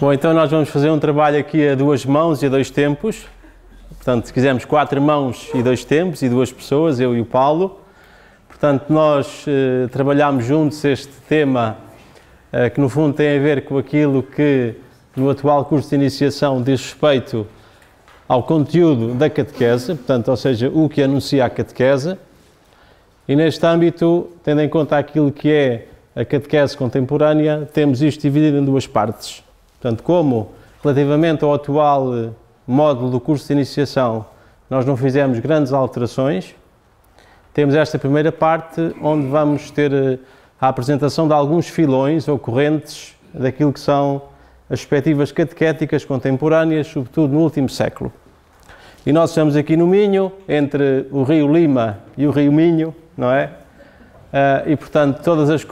Bom, então nós vamos fazer um trabalho aqui a duas mãos e a dois tempos. Portanto, se quisermos 4 mãos e 2 tempos e 2 pessoas, eu e o Paulo. Portanto, nós trabalhamos juntos este tema que no fundo tem a ver com aquilo que no atual curso de iniciação diz respeito ao conteúdo da catequese, portanto, ou seja, o que anuncia a catequese. E neste âmbito, tendo em conta aquilo que é a catequese contemporânea, temos isto dividido em 2 partes. Portanto, como relativamente ao atual módulo do curso de iniciação nós não fizemos grandes alterações, temos esta primeira parte onde vamos ter a apresentação de alguns filões ou correntes daquilo que são as perspectivas catequéticas contemporâneas, sobretudo no último século. E nós estamos aqui no Minho, entre o Rio Lima e o Rio Minho, não é? E portanto todas as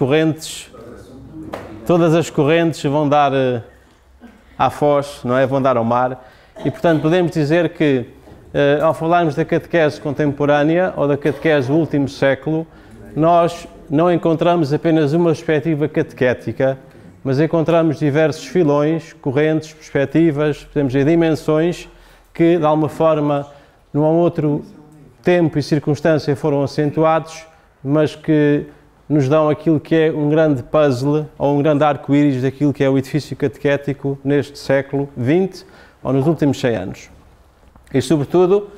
correntes vão dar à foz, não é? Vão dar ao mar. E portanto podemos dizer que ao falarmos da catequese contemporânea ou da catequese do último século, nós não encontramos apenas uma perspectiva catequética, mas encontramos diversos filões, correntes, perspectivas, podemos dizer, dimensões que, de alguma forma, num outro tempo e circunstância foram acentuados, mas que nos dão aquilo que é um grande puzzle ou um grande arco-íris daquilo que é o edifício catequético neste século XX ou nos últimos 100 anos. E, sobretudo,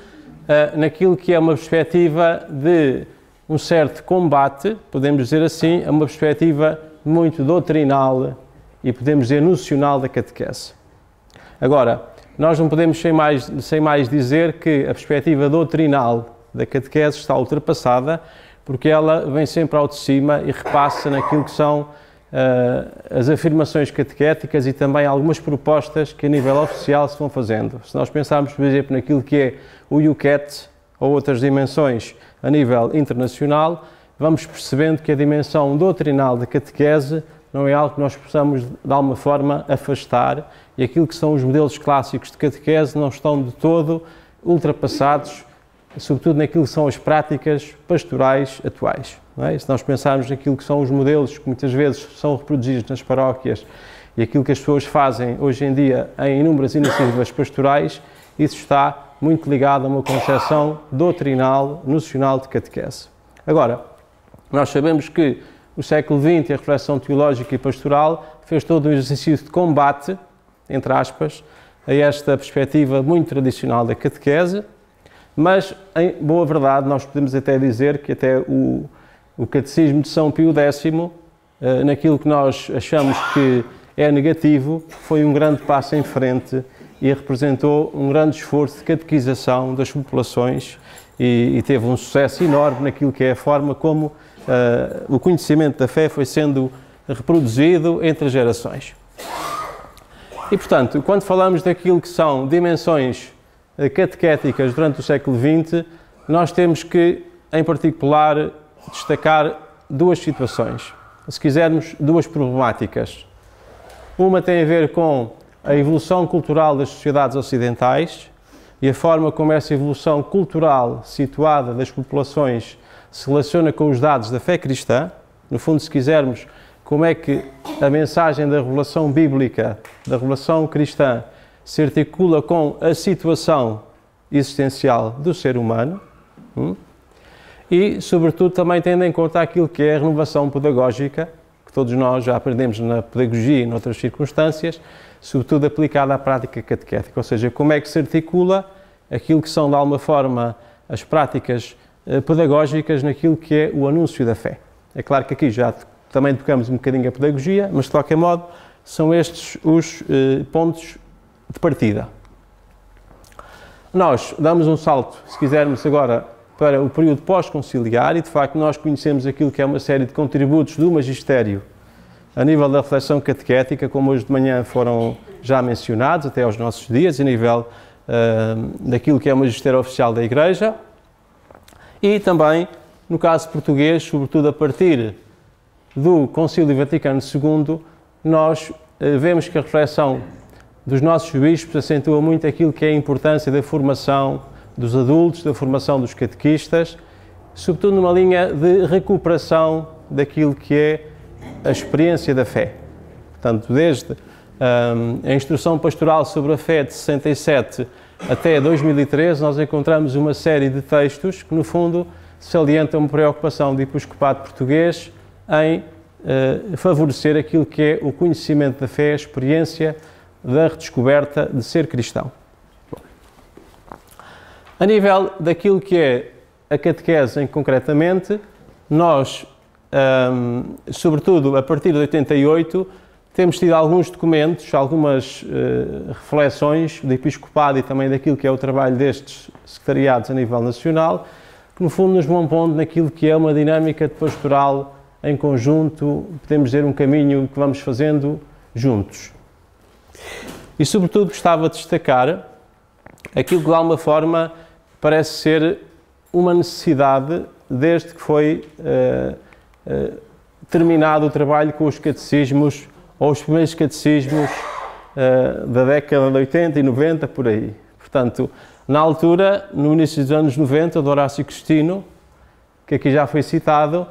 naquilo que é uma perspectiva de um certo combate, podemos dizer assim, é uma perspectiva muito doutrinal e podemos dizer nocional da catequese. Agora, nós não podemos sem mais dizer que a perspectiva doutrinal da catequese está ultrapassada, porque ela vem sempre ao de cima e repassa naquilo que são as afirmações catequéticas e também algumas propostas que a nível oficial se vão fazendo. Se nós pensarmos, por exemplo, naquilo que é o UCAT ou outras dimensões a nível internacional, vamos percebendo que a dimensão doutrinal da catequese não é algo que nós possamos, de alguma forma, afastar, e aquilo que são os modelos clássicos de catequese não estão de todo ultrapassados, sobretudo naquilo que são as práticas pastorais atuais. Não é? Se nós pensarmos naquilo que são os modelos que muitas vezes são reproduzidos nas paróquias e aquilo que as pessoas fazem hoje em dia em inúmeras iniciativas pastorais, isso está muito ligado a uma concepção doutrinal, nocional de catequese. Agora, nós sabemos que o século XX e a reflexão teológica e pastoral fez todo um exercício de combate, entre aspas, a esta perspectiva muito tradicional da catequese, mas, em boa verdade, nós podemos até dizer que até o Catecismo de São Pio X, naquilo que nós achamos que é negativo, foi um grande passo em frente e representou um grande esforço de catequização das populações e teve um sucesso enorme naquilo que é a forma como o conhecimento da fé foi sendo reproduzido entre as gerações. E, portanto, quando falamos daquilo que são dimensões catequéticas durante o século XX, nós temos que, em particular, destacar 2 situações. Se quisermos, 2 problemáticas. Uma tem a ver com a evolução cultural das sociedades ocidentais e a forma como essa evolução cultural situada das populações se relaciona com os dados da fé cristã. No fundo, se quisermos, como é que a mensagem da revelação bíblica, da revelação cristã, se articula com a situação existencial do ser humano e, sobretudo, também tendo em conta aquilo que é a renovação pedagógica, que todos nós já aprendemos na pedagogia e noutras circunstâncias, sobretudo aplicada à prática catequética, ou seja, como é que se articula aquilo que são, de alguma forma, as práticas pedagógicas naquilo que é o anúncio da fé. É claro que aqui já também tocamos um bocadinho a pedagogia, mas, de qualquer modo, são estes os pontos de partida. Nós damos um salto, se quisermos agora, para o período pós-conciliar e, de facto, nós conhecemos aquilo que é uma série de contributos do magistério a nível da reflexão catequética, como hoje de manhã foram já mencionados, até aos nossos dias, a nível daquilo que é o magistério oficial da Igreja e também, no caso português, sobretudo a partir do Concílio Vaticano II, nós vemos que a reflexão dos nossos bispos acentua muito aquilo que é a importância da formação dos adultos, da formação dos catequistas, sobretudo numa linha de recuperação daquilo que é a experiência da fé. Portanto, desde a Instrução Pastoral sobre a Fé de 67 até 2013, nós encontramos uma série de textos que, no fundo, salientam uma preocupação do episcopado português em favorecer aquilo que é o conhecimento da fé, a experiência da redescoberta de ser cristão. A nível daquilo que é a catequese concretamente, nós, sobretudo a partir de 88, temos tido alguns documentos, algumas reflexões do episcopado e também daquilo que é o trabalho destes secretariados a nível nacional, que no fundo nos vão pondo naquilo que é uma dinâmica de pastoral em conjunto, podemos dizer um caminho que vamos fazendo juntos. E sobretudo gostava de destacar aquilo que de alguma forma parece ser uma necessidade desde que foi terminado o trabalho com os catecismos, ou os primeiros catecismos da década de 80 e 90, por aí. Portanto, na altura, no início dos anos 90, do Horácio Cristino, que aqui já foi citado,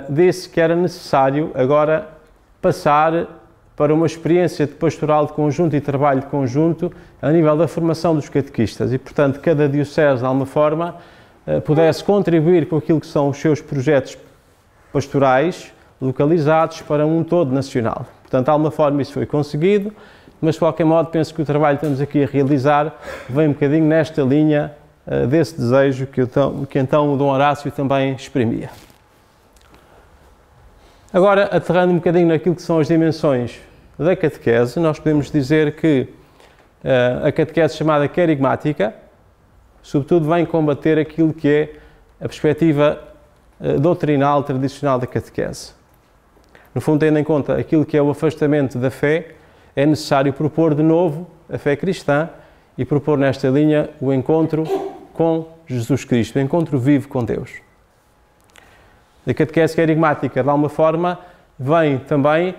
disse que era necessário agora passar para uma experiência de pastoral de conjunto e trabalho de conjunto a nível da formação dos catequistas e, portanto, cada diocese, de alguma forma, pudesse contribuir com aquilo que são os seus projetos pastorais localizados para um todo nacional. Portanto, de alguma forma isso foi conseguido, mas de qualquer modo penso que o trabalho que estamos aqui a realizar vem um bocadinho nesta linha desse desejo que então o Dom Horácio também exprimia. Agora, aterrando um bocadinho naquilo que são as dimensões da catequese, nós podemos dizer que a catequese chamada querigmática, sobretudo, vem combater aquilo que é a perspectiva doutrinal tradicional da catequese. No fundo, tendo em conta aquilo que é o afastamento da fé, é necessário propor de novo a fé cristã e propor nesta linha o encontro com Jesus Cristo, o encontro vivo com Deus. A catequese querigmática, de alguma forma, vem também,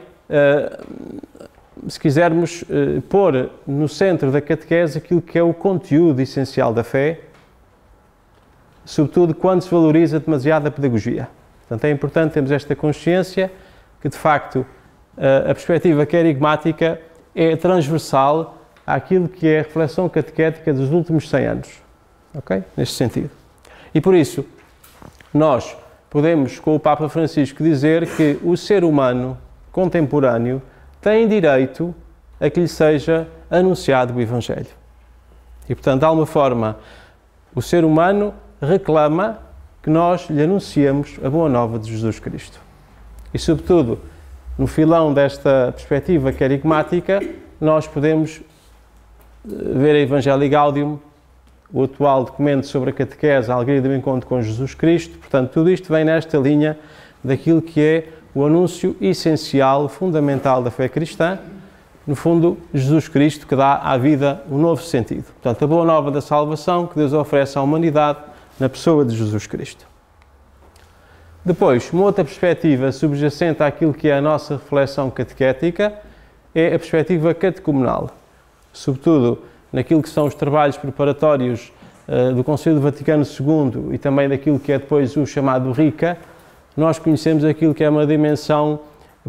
se quisermos, pôr no centro da catequese aquilo que é o conteúdo essencial da fé, sobretudo quando se valoriza demasiado a pedagogia. Portanto, é importante termos esta consciência que, de facto, a perspectiva querigmática é transversal àquilo que é a reflexão catequética dos últimos 100 anos. Ok? Neste sentido. E por isso, nós podemos, com o Papa Francisco, dizer que o ser humano contemporâneo tem direito a que lhe seja anunciado o Evangelho. E, portanto, de alguma forma, o ser humano reclama que nós lhe anunciemos a boa nova de Jesus Cristo. E, sobretudo, no filão desta perspectiva querigmática, nós podemos ver a Evangelii Gaudium, o atual documento sobre a catequese, a alegria do encontro com Jesus Cristo. Portanto, tudo isto vem nesta linha daquilo que é o anúncio essencial, fundamental da fé cristã, no fundo, Jesus Cristo, que dá à vida um novo sentido. Portanto, a boa nova da salvação que Deus oferece à humanidade na pessoa de Jesus Cristo. Depois, uma outra perspectiva subjacente àquilo que é a nossa reflexão catequética é a perspectiva catecumenal. Sobretudo naquilo que são os trabalhos preparatórios do Concílio Vaticano II e também daquilo que é depois o chamado RICA, nós conhecemos aquilo que é uma dimensão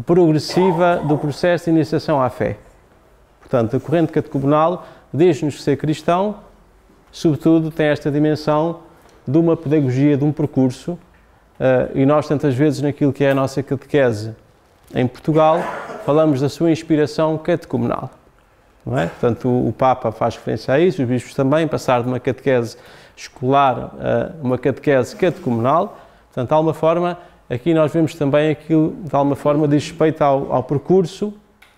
progressiva do processo de iniciação à fé. Portanto, a corrente catecumenal diz-nos que ser cristão, sobretudo, tem esta dimensão de uma pedagogia, de um percurso, e nós tantas vezes naquilo que é a nossa catequese em Portugal, falamos da sua inspiração catecumenal. Não é? Portanto, o Papa faz referência a isso, os bispos também, passar de uma catequese escolar a uma catequese catecumenal. Portanto, de alguma forma, aqui nós vemos também aquilo, de alguma forma, diz respeito ao percurso,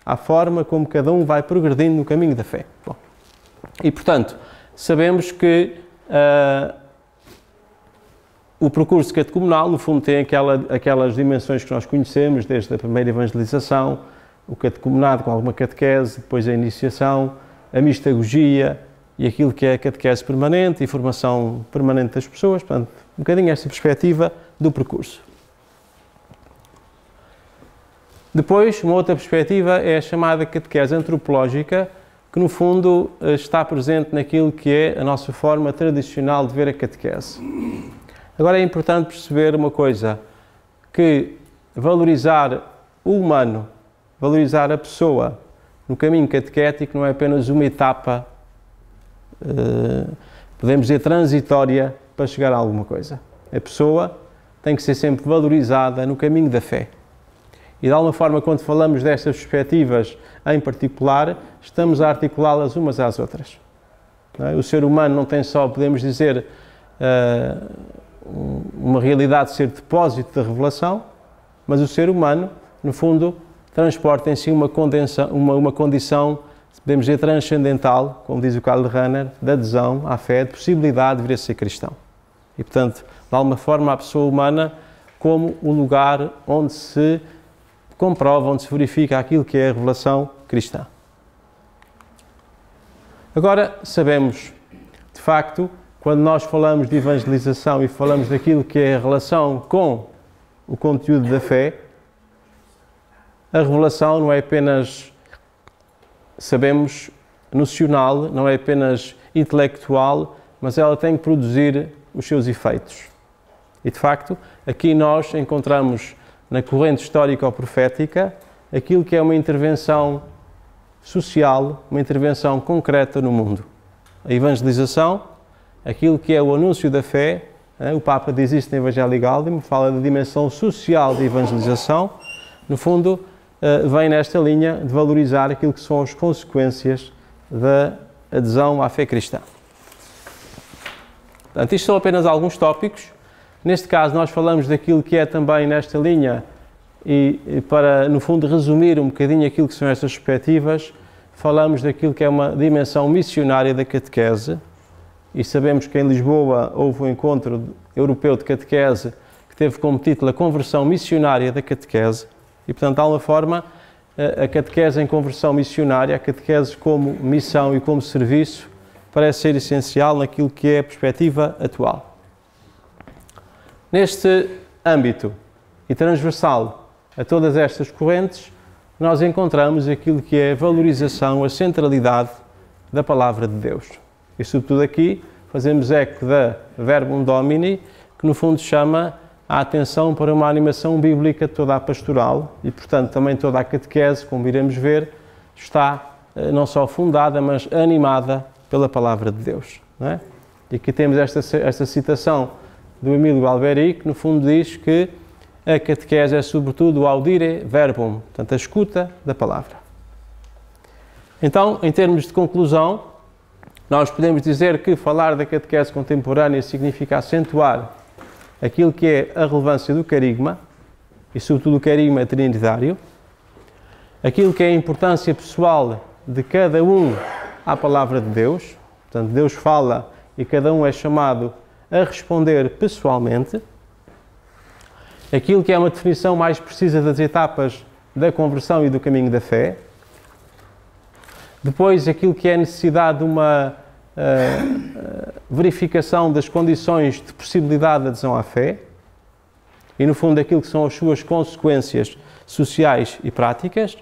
à forma como cada um vai progredindo no caminho da fé. Bom, e, portanto, sabemos que o percurso catecumenal, no fundo, tem aquelas dimensões que nós conhecemos, desde a primeira evangelização, o catecumenado com alguma catequese, depois a iniciação, a mistagogia e aquilo que é a catequese permanente e formação permanente das pessoas. Portanto, um bocadinho esta perspectiva do percurso. Depois, uma outra perspectiva é a chamada catequese antropológica, que no fundo está presente naquilo que é a nossa forma tradicional de ver a catequese. Agora é importante perceber uma coisa, que valorizar o humano, valorizar a pessoa no caminho catequético não é apenas uma etapa, podemos dizer, transitória para chegar a alguma coisa. A pessoa tem que ser sempre valorizada no caminho da fé. E de alguma forma, quando falamos destas perspectivas em particular, estamos a articulá-las umas às outras. Não é? O ser humano não tem só, podemos dizer, uma realidade de ser depósito da revelação, mas o ser humano, no fundo, transporta em si uma condição, podemos dizer, transcendental, como diz o Karl Rahner, de adesão à fé, de possibilidade de vir a ser cristão. E, portanto, de alguma forma, a pessoa humana como o lugar onde se comprova, onde se verifica aquilo que é a revelação cristã. Agora, sabemos, de facto, quando nós falamos de evangelização e falamos daquilo que é a relação com o conteúdo da fé, a revelação não é apenas, sabemos, nocional, não é apenas intelectual, mas ela tem que produzir os seus efeitos. E, de facto, aqui nós encontramos na corrente histórico-profética aquilo que é uma intervenção social, uma intervenção concreta no mundo. A evangelização, aquilo que é o anúncio da fé, o Papa diz isto no Evangelii Gaudium, fala da dimensão social da evangelização, no fundo, vem nesta linha de valorizar aquilo que são as consequências da adesão à fé cristã. Portanto, isto são apenas alguns tópicos. Neste caso, nós falamos daquilo que é também nesta linha e para, no fundo, resumir um bocadinho aquilo que são estas perspectivas, falamos daquilo que é uma dimensão missionária da catequese e sabemos que em Lisboa houve um encontro europeu de catequese que teve como título a conversão missionária da catequese e, portanto, de alguma forma, a catequese em conversão missionária, a catequese como missão e como serviço, parece ser essencial naquilo que é a perspectiva atual. Neste âmbito e transversal a todas estas correntes, nós encontramos aquilo que é a valorização, a centralidade da Palavra de Deus. E, sobretudo aqui, fazemos eco da Verbum Domini, que no fundo chama a atenção para uma animação bíblica toda a pastoral e, portanto, também toda a catequese, como iremos ver, está não só fundada, mas animada pela Palavra de Deus. Não é? E aqui temos esta citação do Emílio Alberi, que no fundo diz que a catequese é sobretudo o audire verbum, portanto a escuta da palavra. Então, em termos de conclusão, nós podemos dizer que falar da catequese contemporânea significa acentuar aquilo que é a relevância do carigma, e sobretudo o carigma trinitário, aquilo que é a importância pessoal de cada um à palavra de Deus, portanto Deus fala e cada um é chamado a responder pessoalmente, aquilo que é uma definição mais precisa das etapas da conversão e do caminho da fé, depois aquilo que é a necessidade de uma verificação das condições de possibilidade de adesão à fé e, no fundo, aquilo que são as suas consequências sociais e práticas,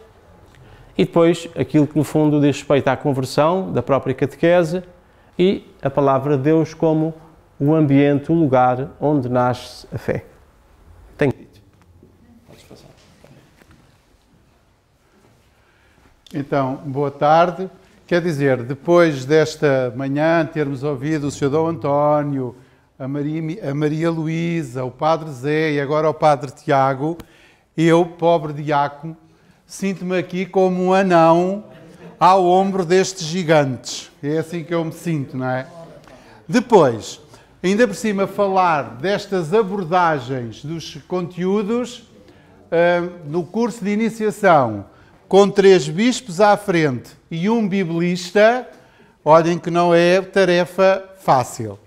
e depois aquilo que, no fundo, diz respeito à conversão da própria catequese e a palavra de Deus como o ambiente, o lugar onde nasce a fé. Tenho dito. Podes passar. Então, boa tarde. Quer dizer, depois desta manhã termos ouvido o Sr. Dom António, a Maria Luísa, o Padre Zé e agora o Padre Tiago, eu, pobre diácono, sinto-me aqui como um anão ao ombro destes gigantes. É assim que eu me sinto, não é? Depois, ainda por cima, falar destas abordagens dos conteúdos no curso de iniciação, com 3 bispos à frente e um biblista, olhem que não é tarefa fácil.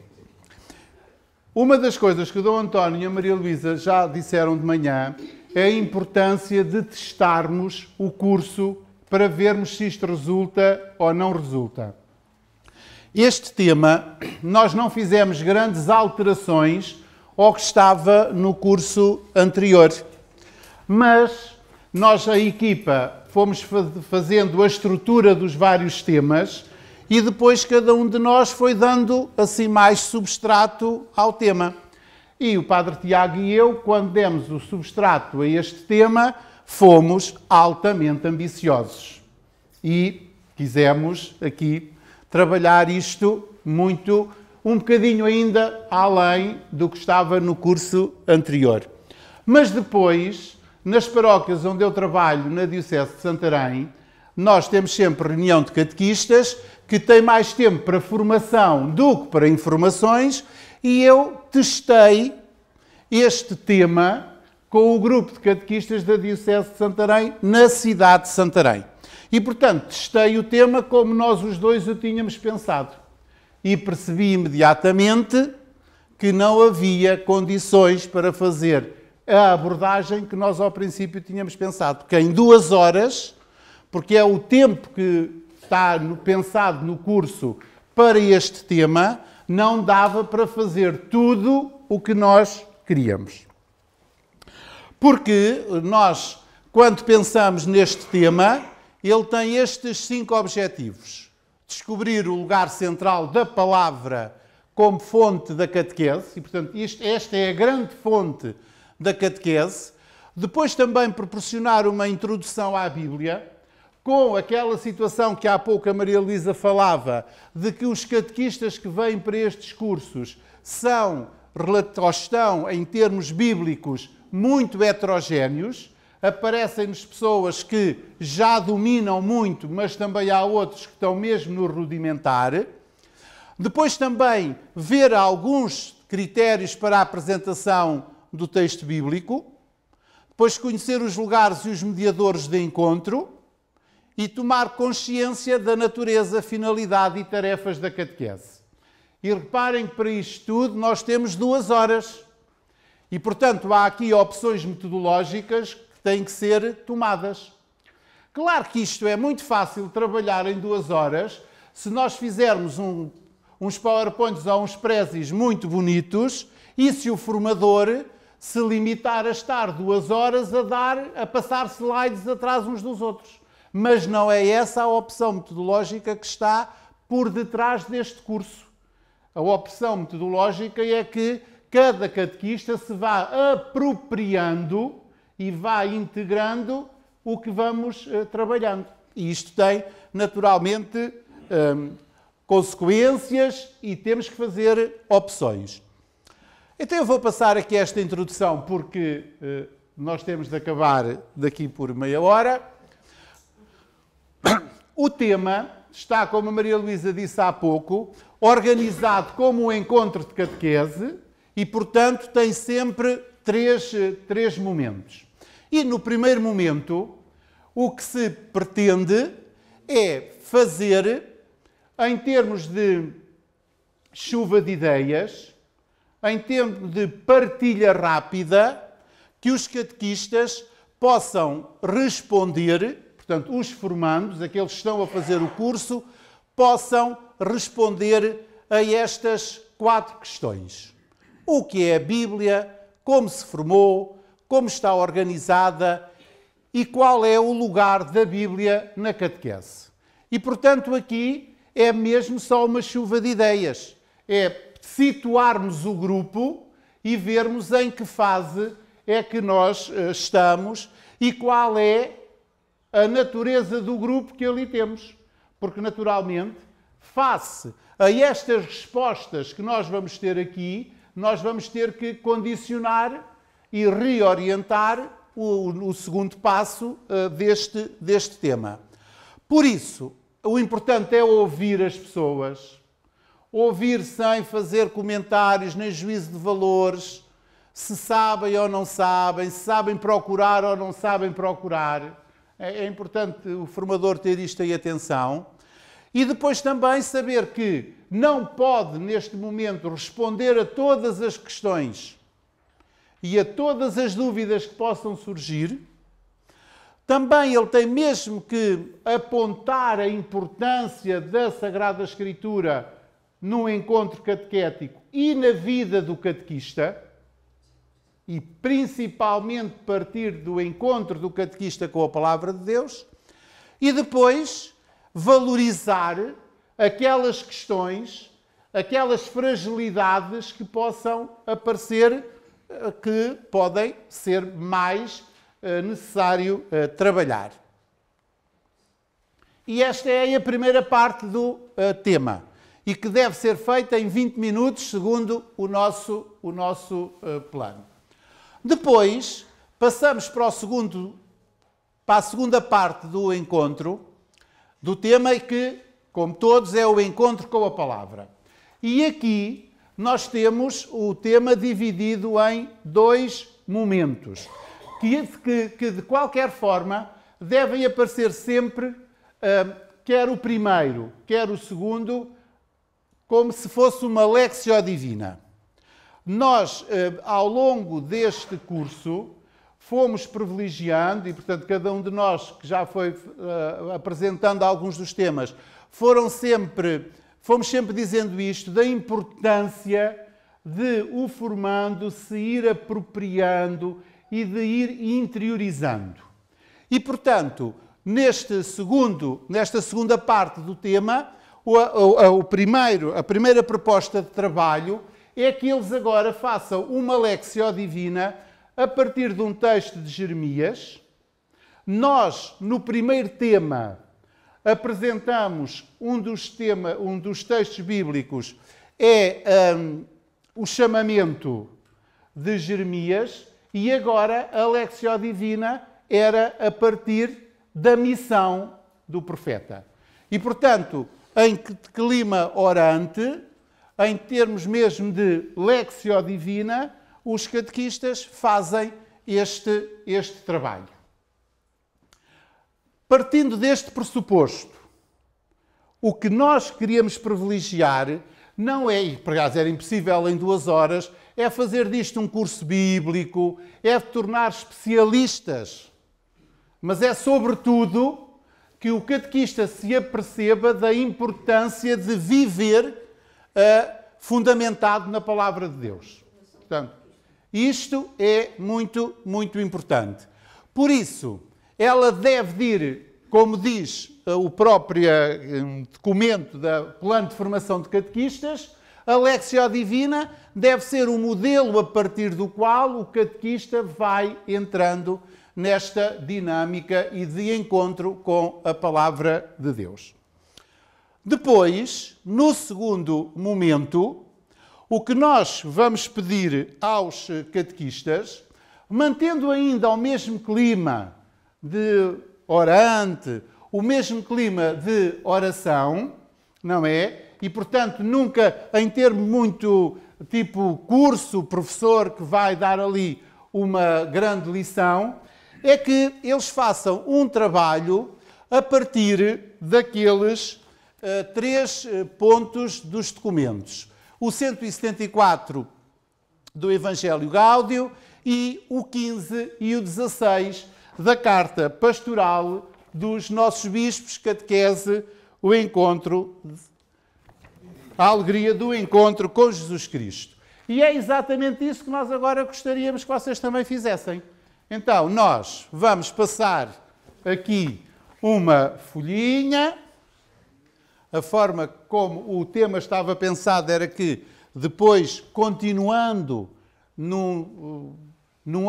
Uma das coisas que o Dom António e a Maria Luísa já disseram de manhã é a importância de testarmos o curso para vermos se isto resulta ou não resulta. Este tema, nós não fizemos grandes alterações ao que estava no curso anterior, mas nós, a equipa, fomos fazendo a estrutura dos vários temas e depois cada um de nós foi dando assim mais substrato ao tema. E o Padre Tiago e eu, quando demos o substrato a este tema, fomos altamente ambiciosos. E quisemos aqui trabalhar isto muito, um bocadinho ainda além do que estava no curso anterior. Mas depois, nas paróquias onde eu trabalho, na Diocese de Santarém, nós temos sempre reunião de catequistas que têm mais tempo para formação do que para informações, e eu testei este tema com o grupo de catequistas da Diocese de Santarém, na cidade de Santarém. E, portanto, testei o tema como nós os dois o tínhamos pensado. E percebi imediatamente que não havia condições para fazer a abordagem que nós ao princípio tínhamos pensado. Porque em 2 horas, porque é o tempo que está pensado no curso para este tema, não dava para fazer tudo o que nós queríamos. Porque nós, quando pensamos neste tema, ele tem estes 5 objetivos. Descobrir o lugar central da palavra como fonte da catequese, e portanto esta é a grande fonte da catequese. Depois também proporcionar uma introdução à Bíblia, com aquela situação que há pouco a Maria Luísa falava, de que os catequistas que vêm para estes cursos estão, em termos bíblicos, muito heterogéneos. Aparecem-nos pessoas que já dominam muito, mas também há outros que estão mesmo no rudimentar. Depois também ver alguns critérios para a apresentação do texto bíblico. Depois conhecer os lugares e os mediadores de encontro. E tomar consciência da natureza, finalidade e tarefas da catequese. E reparem que para isto tudo nós temos 2 horas. E, portanto, há aqui opções metodológicas que têm que ser tomadas. Claro que isto é muito fácil trabalhar em 2 horas se nós fizermos uns PowerPoints ou uns prezes muito bonitos e se o formador se limitar a estar 2 horas a passar slides atrás uns dos outros. Mas não é essa a opção metodológica que está por detrás deste curso. A opção metodológica é que cada catequista se vá apropriando e vá integrando o que vamos trabalhando. E isto tem, naturalmente, consequências e temos que fazer opções. Então eu vou passar aqui esta introdução porque nós temos de acabar daqui por meia hora. O tema está, como a Maria Luísa disse há pouco, organizado como um encontro de catequese e, portanto, tem sempre três momentos. E no primeiro momento, o que se pretende é fazer, em termos de chuva de ideias, em termos de partilha rápida, que os catequistas possam responder. Portanto, os formandos, aqueles que estão a fazer o curso, possam responder a estas 4 questões. O que é a Bíblia, como se formou, como está organizada e qual é o lugar da Bíblia na catequese. E, portanto, aqui é mesmo só uma chuva de ideias. É situarmos o grupo e vermos em que fase é que nós estamos e qual é a natureza do grupo que ali temos. Porque, naturalmente, face a estas respostas que nós vamos ter aqui, nós vamos ter que condicionar e reorientar o segundo passo deste tema. Por isso, o importante é ouvir as pessoas, ouvir sem fazer comentários nem juízo de valores, se sabem ou não sabem, se sabem procurar ou não sabem procurar. É importante o formador ter isto em atenção. E depois também saber que não pode, neste momento, responder a todas as questões e a todas as dúvidas que possam surgir. Também ele tem mesmo que apontar a importância da Sagrada Escritura no encontro catequético e na vida do catequista, e principalmente partir do encontro do catequista com a Palavra de Deus, e depois valorizar aquelas questões, aquelas fragilidades que possam aparecer, que podem ser mais necessário trabalhar. E esta é a primeira parte do tema. E que deve ser feita em 20 minutos, segundo o nosso plano. Depois, passamos para a segunda parte do encontro, do tema, que, como todos, é o encontro com a palavra. E aqui nós temos o tema dividido em 2 momentos, que de qualquer forma devem aparecer sempre, quer o primeiro, quer o segundo, como se fosse uma Lectio Divina. Nós, ao longo deste curso, fomos privilegiando, e portanto cada um de nós que já foi apresentando alguns dos temas, fomos sempre dizendo isto, da importância de o formando, se ir apropriando e de ir interiorizando. E portanto, nesta segunda parte do tema, a primeira proposta de trabalho é que eles agora façam uma Lectio Divina a partir de um texto de Jeremias. Nós, no primeiro tema, apresentamos um dos textos bíblicos, o chamamento de Jeremias, e agora a Lectio Divina era a partir da missão do profeta. E, portanto, em clima orante, em termos mesmo de Lectio Divina, os catequistas fazem este trabalho. Partindo deste pressuposto, o que nós queríamos privilegiar não é, e por acaso era impossível em 2 horas, é fazer disto um curso bíblico, é tornar especialistas, mas é sobretudo que o catequista se aperceba da importância de viver fundamentado na palavra de Deus. Portanto, isto é muito, muito importante. Por isso, ela deve ir, como diz o próprio documento do Plano de Formação de Catequistas, a Lectio Divina deve ser um modelo a partir do qual o catequista vai entrando nesta dinâmica e de encontro com a palavra de Deus. Depois, no segundo momento, o que nós vamos pedir aos catequistas, mantendo ainda o mesmo clima de orante, o mesmo clima de oração, não é? E, portanto, nunca em termo muito tipo curso, professor que vai dar ali uma grande lição, é que eles façam um trabalho a partir daqueles 3 pontos dos documentos. O 174 do Evangelho Gáudio e o 15 e o 16 da Carta Pastoral dos nossos bispos, catequese, o encontro, a alegria do encontro com Jesus Cristo. E é exatamente isso que nós agora gostaríamos que vocês também fizessem. Então, nós vamos passar aqui uma folhinha. A forma como o tema estava pensado era que, depois, continuando num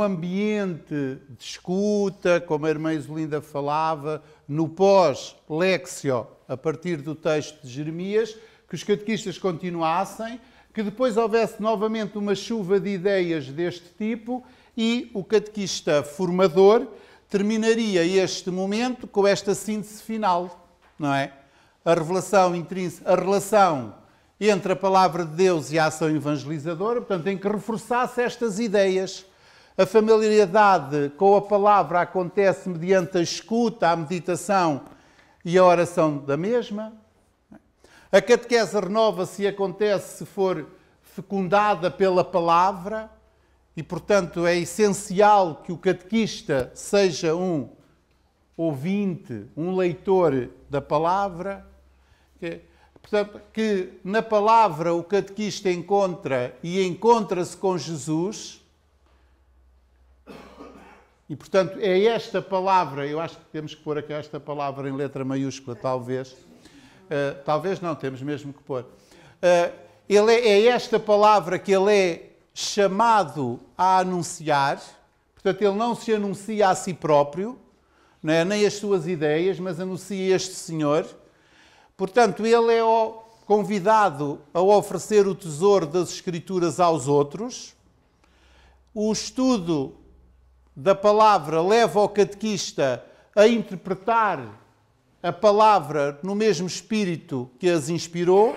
ambiente de escuta, como a irmã Isolinda falava, no pós-Lectio, a partir do texto de Jeremias, que os catequistas continuassem, que depois houvesse novamente uma chuva de ideias deste tipo e o catequista formador terminaria este momento com esta síntese final, não é? A revelação intrínseca, a relação entre a palavra de Deus e a ação evangelizadora, portanto, tem que reforçar-se estas ideias. A familiaridade com a palavra acontece mediante a escuta, a meditação e a oração da mesma. A catequese renova-se e acontece se for fecundada pela palavra e, portanto, é essencial que o catequista seja um ouvinte, um leitor da palavra. Portanto, que na palavra o catequista encontra-se com Jesus. E, portanto, é esta palavra, eu acho que temos que pôr aqui esta palavra em letra maiúscula, talvez. Talvez não, temos mesmo que pôr. É esta palavra que ele é chamado a anunciar. Portanto, ele não se anuncia a si próprio, não é? Nem as suas ideias, mas anuncia este Senhor. Portanto, ele é o convidado a oferecer o tesouro das Escrituras aos outros. O estudo da palavra leva o catequista a interpretar a palavra no mesmo espírito que as inspirou.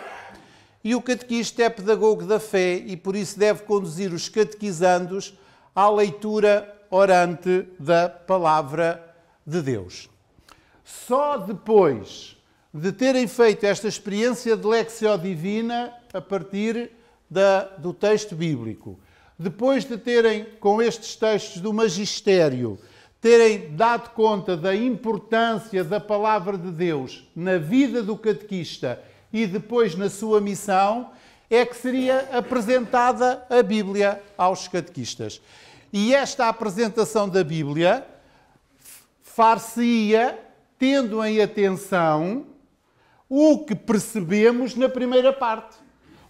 E o catequista é pedagogo da fé e por isso deve conduzir os catequizandos à leitura orante da palavra de Deus. Só depois de terem feito esta experiência de Lectio Divina a partir do texto bíblico, depois de terem, com estes textos do Magistério, terem dado conta da importância da palavra de Deus na vida do catequista e depois na sua missão, é que seria apresentada a Bíblia aos catequistas. E esta apresentação da Bíblia far-se-ia tendo em atenção o que percebemos na primeira parte.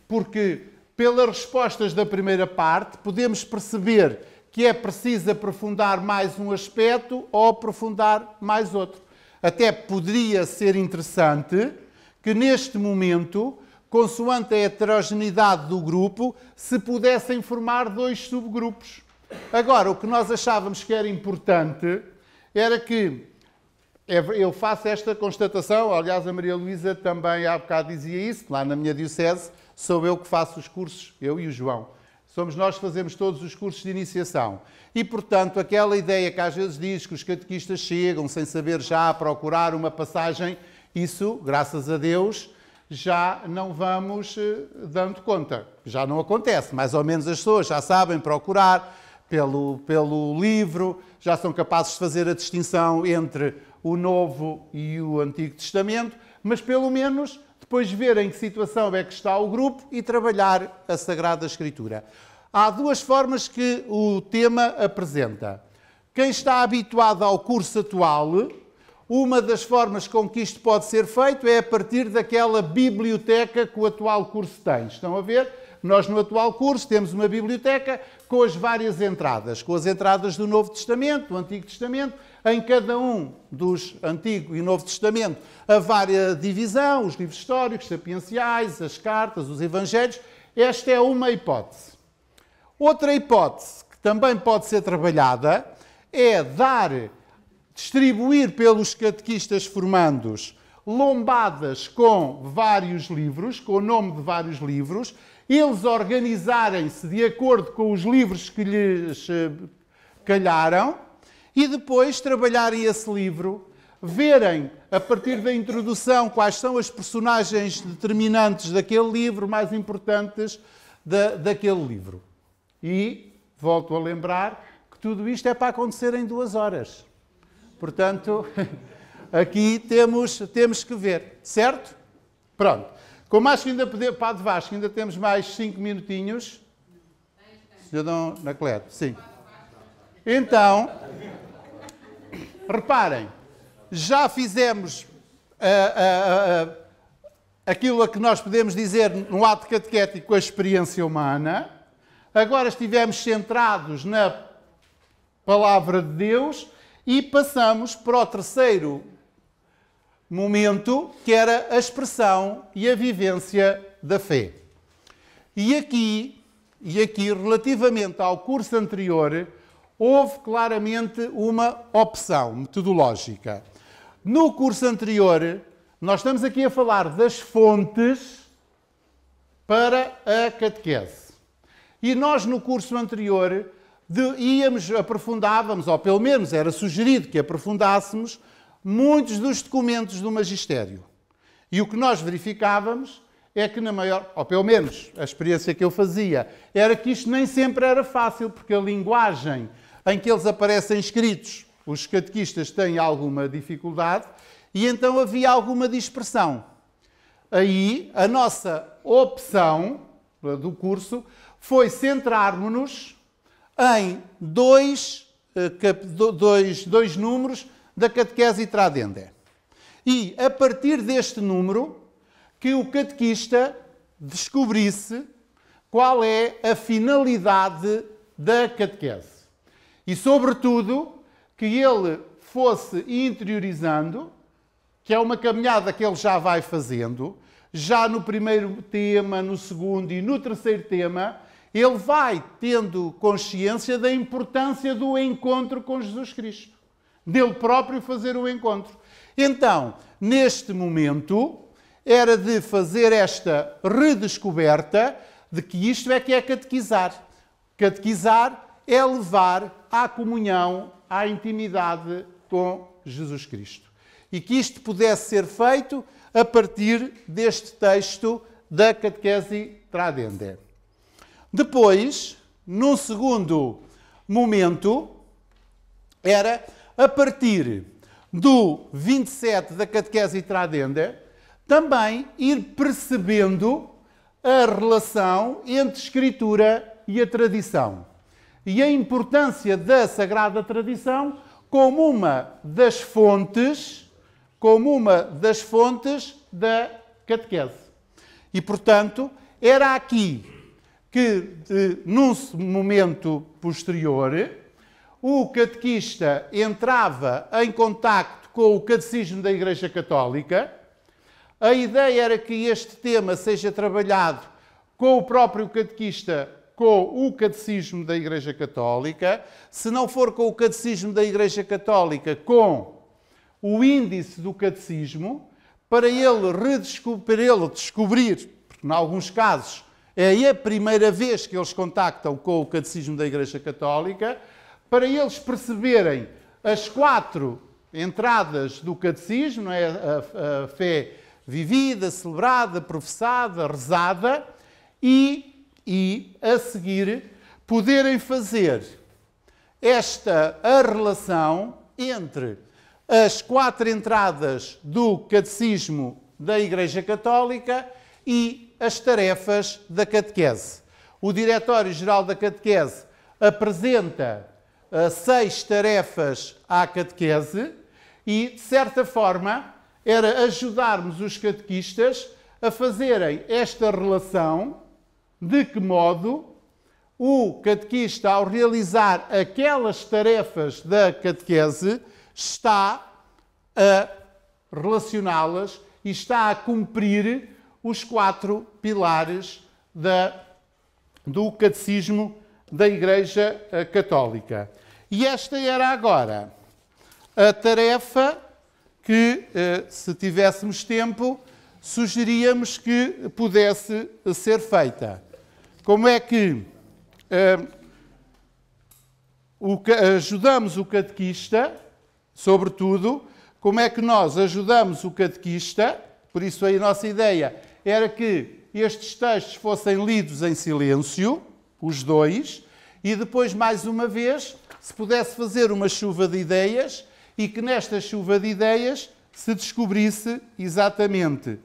Porque, pelas respostas da primeira parte, podemos perceber que é preciso aprofundar mais um aspecto ou aprofundar mais outro. Até poderia ser interessante que, neste momento, consoante a heterogeneidade do grupo, se pudessem formar 2 subgrupos. Agora, o que nós achávamos que era importante era que, eu faço esta constatação, aliás, a Maria Luísa também há bocado dizia isso, lá na minha diocese, sou eu que faço os cursos, eu e o João. Somos nós que fazemos todos os cursos de iniciação. E, portanto, aquela ideia que às vezes diz que os catequistas chegam sem saber já procurar uma passagem, isso, graças a Deus, já não vamos dando conta. Já não acontece. Mais ou menos as pessoas já sabem procurar pelo livro, já são capazes de fazer a distinção entre o Novo e o Antigo Testamento, mas pelo menos depois ver em que situação é que está o grupo e trabalhar a Sagrada Escritura. Há 2 formas que o tema apresenta. Quem está habituado ao curso atual, uma das formas com que isto pode ser feito é a partir daquela biblioteca que o atual curso tem. Estão a ver? Nós no atual curso temos uma biblioteca com as várias entradas, com as entradas do Novo Testamento, do Antigo Testamento. Em cada um dos Antigo e Novo Testamento a vária divisão, os livros históricos, sapienciais, as cartas, os evangelhos. Esta é uma hipótese. Outra hipótese que também pode ser trabalhada é distribuir pelos catequistas formandos lombadas com vários livros, com o nome de vários livros, eles organizarem-se de acordo com os livros que lhes calharam e depois trabalharem esse livro, verem, a partir da introdução, quais são as personagens determinantes daquele livro, mais importantes daquele livro. E volto a lembrar que tudo isto é para acontecer em 2 horas. Portanto, aqui temos que ver, certo? Pronto. Como acho que ainda Padre Vasco, ainda temos mais 5 minutinhos. Sr. Dom Anacleto, sim. Então, reparem, já fizemos aquilo a que nós podemos dizer no ato catequético, a experiência humana. Agora estivemos centrados na palavra de Deus e passamos para o terceiro momento, que era a expressão e a vivência da fé. E aqui, relativamente ao curso anterior, houve claramente uma opção metodológica. No curso anterior, nós estamos aqui a falar das fontes para a catequese. E nós, no curso anterior, aprofundávamos, ou pelo menos era sugerido que aprofundássemos, muitos dos documentos do Magistério. E o que nós verificávamos é que ou pelo menos a experiência que eu fazia, era que isto nem sempre era fácil, porque a linguagem em que eles aparecem escritos, os catequistas têm alguma dificuldade, e então havia alguma dispersão. Aí, a nossa opção do curso foi centrarmos-nos em dois números da catequese Tradendae. E, a partir deste número, que o catequista descobrisse qual é a finalidade da catequese. E, sobretudo, que ele fosse interiorizando, que é uma caminhada que ele já vai fazendo, já no primeiro tema, no segundo e no terceiro tema, ele vai tendo consciência da importância do encontro com Jesus Cristo, dele próprio fazer o encontro. Então, neste momento, era de fazer esta redescoberta de que isto é que é catequizar. Catequizar é levar à comunhão, à intimidade com Jesus Cristo. E que isto pudesse ser feito a partir deste texto da Catequese Tradende. Depois, num segundo momento, era a partir do 27 da Catequese Tradende, também ir percebendo a relação entre Escritura e a tradição. E a importância da Sagrada Tradição como uma das fontes da catequese. E, portanto, era aqui que, num momento posterior, o catequista entrava em contacto com o Catecismo da Igreja Católica. A ideia era que este tema seja trabalhado com o próprio catequista, com o Catecismo da Igreja Católica. Se não for com o Catecismo da Igreja Católica, com o índice do Catecismo, para ele descobrir, porque em alguns casos é a primeira vez que eles contactam com o Catecismo da Igreja Católica, para eles perceberem as 4 entradas do Catecismo, não é? A fé vivida, celebrada, professada, rezada, e a seguir poderem fazer a relação entre as 4 entradas do Catecismo da Igreja Católica e as tarefas da catequese. O Diretório-Geral da Catequese apresenta 6 tarefas à catequese e, de certa forma, era ajudarmos os catequistas a fazerem esta relação de que modo o catequista, ao realizar aquelas tarefas da catequese, está a relacioná-las e está a cumprir os 4 pilares do Catecismo da Igreja Católica. E esta era agora a tarefa que, se tivéssemos tempo, sugeríamos que pudesse ser feita. Como é que ajudamos o catequista, sobretudo, como é que nós ajudamos o catequista? Por isso aí a nossa ideia era que estes textos fossem lidos em silêncio, os 2, e depois, mais uma vez, se pudesse fazer uma chuva de ideias e que nesta chuva de ideias se descobrisse exatamente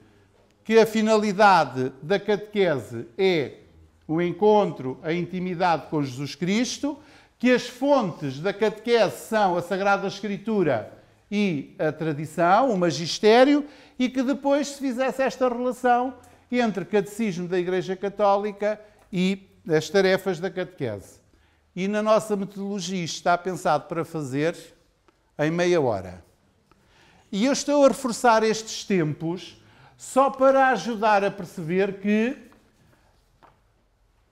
que a finalidade da catequese é o encontro, a intimidade com Jesus Cristo, que as fontes da catequese são a Sagrada Escritura e a tradição, o magistério, e que depois se fizesse esta relação entre o Catecismo da Igreja Católica e as tarefas da catequese. E na nossa metodologia está pensado para fazer em meia hora. E eu estou a reforçar estes tempos só para ajudar a perceber que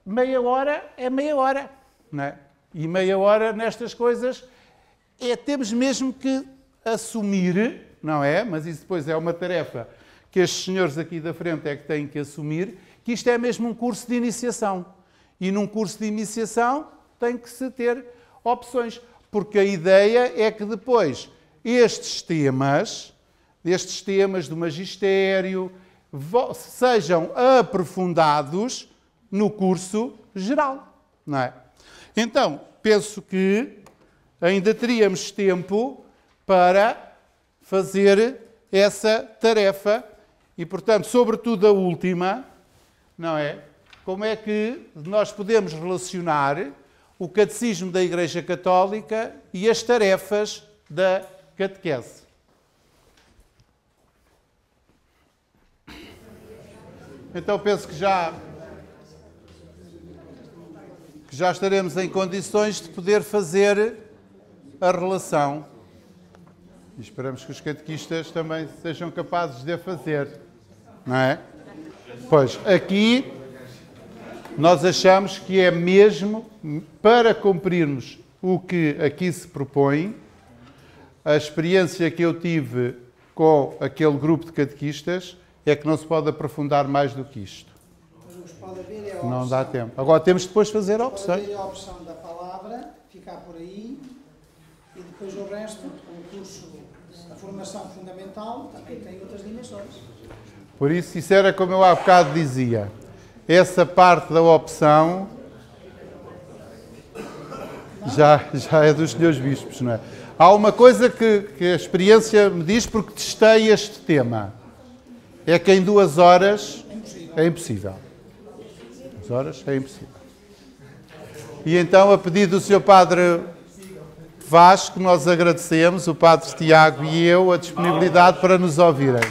meia hora é meia hora, não é? E meia hora nestas coisas temos mesmo que assumir, não é? Mas isso depois é uma tarefa que estes senhores aqui da frente é que têm que assumir, que isto é mesmo um curso de iniciação. E num curso de iniciação tem que se ter opções, porque a ideia é que depois estes temas do magistério sejam aprofundados no curso geral, não é? Então, penso que ainda teríamos tempo para fazer essa tarefa e, portanto, sobretudo a última, não é? Como é que nós podemos relacionar o Catecismo da Igreja Católica e as tarefas da catequese? Então, penso que já estaremos em condições de poder fazer a relação. E esperamos que os catequistas também sejam capazes de a fazer. Não é? Pois, aqui nós achamos que é mesmo para cumprirmos o que aqui se propõe. A experiência que eu tive com aquele grupo de catequistas é que não se pode aprofundar mais do que isto. Não dá tempo. Agora temos depois de fazer a opção. Pode haver a opção da palavra, ficar por aí, e depois o resto, o curso da formação fundamental, também tem outras dimensões. Por isso era como eu há bocado dizia. Essa parte da opção já é dos senhores bispos, não é? Há uma coisa que a experiência me diz, porque testei este tema. É que em 2 horas é impossível. 2 horas é impossível. E então, a pedido do Sr. Padre Vasco, nós agradecemos, o Padre Tiago e eu, a disponibilidade para nos ouvirem.